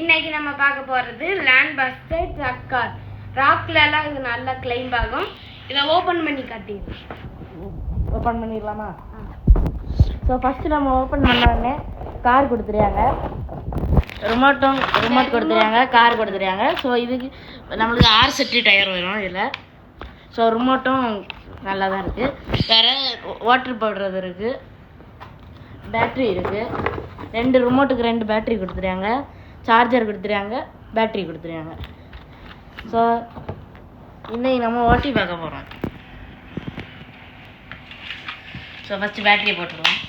இன்னைக்கு நம்ம பார்க்க போகிறது லேண்ட் பஸ்டர் ட்ரக் கார். ராக்லலாம் இது நல்லா கிளைம்ப் ஆகும். இதை ஓப்பன் பண்ணி காட்டிடுறேன். ஓப்பன் பண்ணிடலாமா? ஸோ ஃபஸ்ட்டு நம்ம ஓப்பன் பண்ணோடனே கார் கொடுத்துருக்காங்க, ரிமோட் கொடுத்துருக்காங்க, கார் கொடுத்துருக்காங்க. ஸோ இதுக்கு நம்மளுக்கு 6 செட்டு டயர் வரும் இதில். ஸோ ரிமோட்டும் நல்லா தான் இருக்குது. வேறு வாட்டர் போடுறது இருக்குது, பேட்ரி இருக்குது. 2 ரிமோட்டுக்கு 2 பேட்ரி கொடுத்துருக்காங்க, சார்ஜர் கொடுத்துருக்காங்க, பேட்ரி கொடுத்துருக்காங்க. ஸோ இன்னைக்கு நம்ம ஓட்டி பார்க்க போகிறோம். ஸோ ஃபஸ்ட்டு பேட்டரியை போட்டுருவோம்.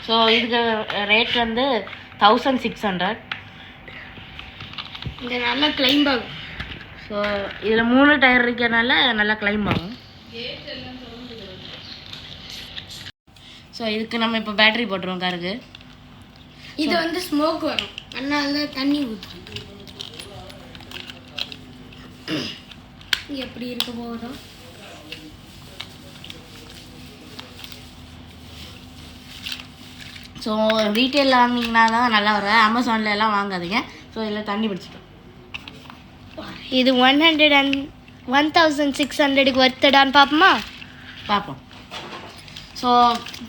ஸோ இதுக்கு ரேட் வந்து 1600. இது நல்லா கிளைம்ப் ஆகும். ஸோ இதில் 3 டயர் இருக்கிறனால நல்லா கிளைம்ப் ஆகும். ஸோ இதுக்கு நம்ம இப்போ பேட்டரி போட்டுருவோம் காருக்கு. இது வந்து ஸ்மோக் வரும், அதனால தான் தண்ணி ஊற்றும். எப்படி இருக்க போதும். ஸோ ரீட்டெயிலில் வாங்கினீங்கன்னா தான் நல்லா வரும், அமேசானில் எல்லாம் வாங்காதீங்க. ஸோ இதில் தண்ணி பிடிச்சிட்டோம். இது 1600க்கு வர்த்தடான்னு பார்ப்போமா? பார்ப்போம். ஸோ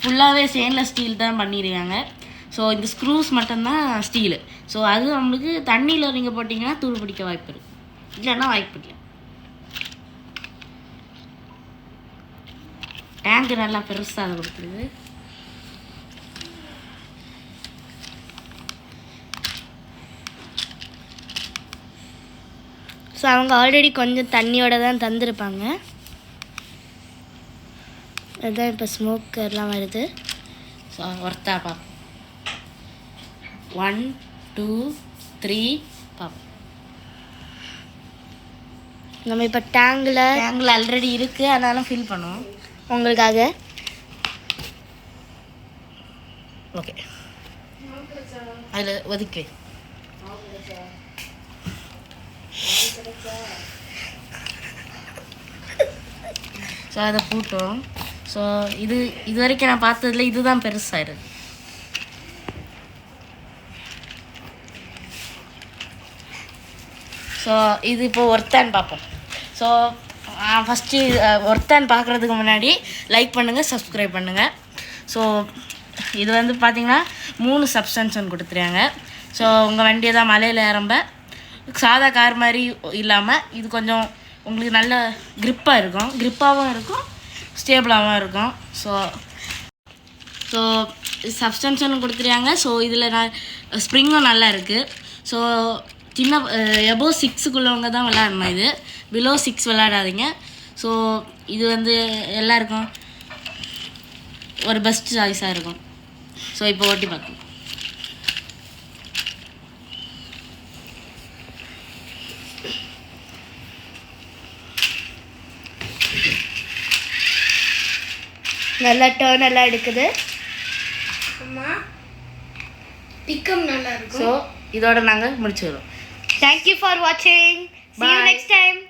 ஃபுல்லாகவே ஸ்டெயின்லெஸ் ஸ்டீல் தான் பண்ணியிருக்காங்க. ஸோ இந்த ஸ்க்ரூஸ் மட்டும்தான் ஸ்டீலு. ஸோ அது நம்மளுக்கு தண்ணியில் நீங்கள் போட்டிங்கன்னா தூள் பிடிக்க வாய்ப்பு இருக்குது, இல்லைன்னா வாய்ப்பு இல்லை. டேங்கு நல்லா பெருசாக அதை கொடுத்துருது. ஸோ அவங்க ஆல்ரெடி கொஞ்சம் தண்ணியோட தான் தந்துருப்பாங்க. அதுதான் இப்போ ஸ்மோக்கர்லாம் வருது. ஸோ ஒர்த்தா பார்ப்போம். 1 2 3 பார்ப்போம். நம்ம இப்போ டேங்கில் ஆல்ரெடி இருக்குது, அதனால ஃபில் பண்ணுவோம் உங்களுக்காக. ஓகே, அதில் ஒதுக்கி. ஸோ அதை போட்டோம். ஸோ இது வரைக்கும் நான் பார்த்ததுல இதுதான் பெருசாயிருக்கு. ஸோ இது இப்போது ஒர்த்தான்னு பார்ப்போம். ஸோ ஃபஸ்ட்டு ஒர்த்தான்னு பார்க்குறதுக்கு முன்னாடி லைக் பண்ணுங்கள், சப்ஸ்கிரைப் பண்ணுங்கள். ஸோ இது வந்து பார்த்திங்கன்னா 3 சப்ஸ்டன்ஷன் கொடுத்துருக்காங்க. ஸோ உங்கள் வண்டியை தான் மலையில் ஏறம்ப சாதா கார் மாதிரி இல்லாமல் இது கொஞ்சம் உங்களுக்கு நல்ல க்ரிப்பாகவும் இருக்கும், ஸ்டேபிளாகவும் இருக்கும். ஸோ சப்ஸ்டன்ஷனும் கொடுத்துருக்காங்க. ஸோ இதில் ஸ்ப்ரிங்கும் நல்லா இருக்குது. ஸோ சின்ன எபோவ் 6க்குள்ளவங்க தான் விளையாடணும், இது பிலோ 6 விளையாடாதீங்க. ஸோ இது வந்து எல்லாருக்கும் ஒரு பெஸ்ட் சாய்ஸாக இருக்கும். ஸோ இப்போ ஓட்டி பார்க்கலாம். நல்லா டர்ன் எல்லாம் எடுக்குது. பிக்கம் நல்லா இருக்கும். ஸோ இதோட நாங்கள் முடிச்சுக்கிறோம். Thank you for watching. See you next time.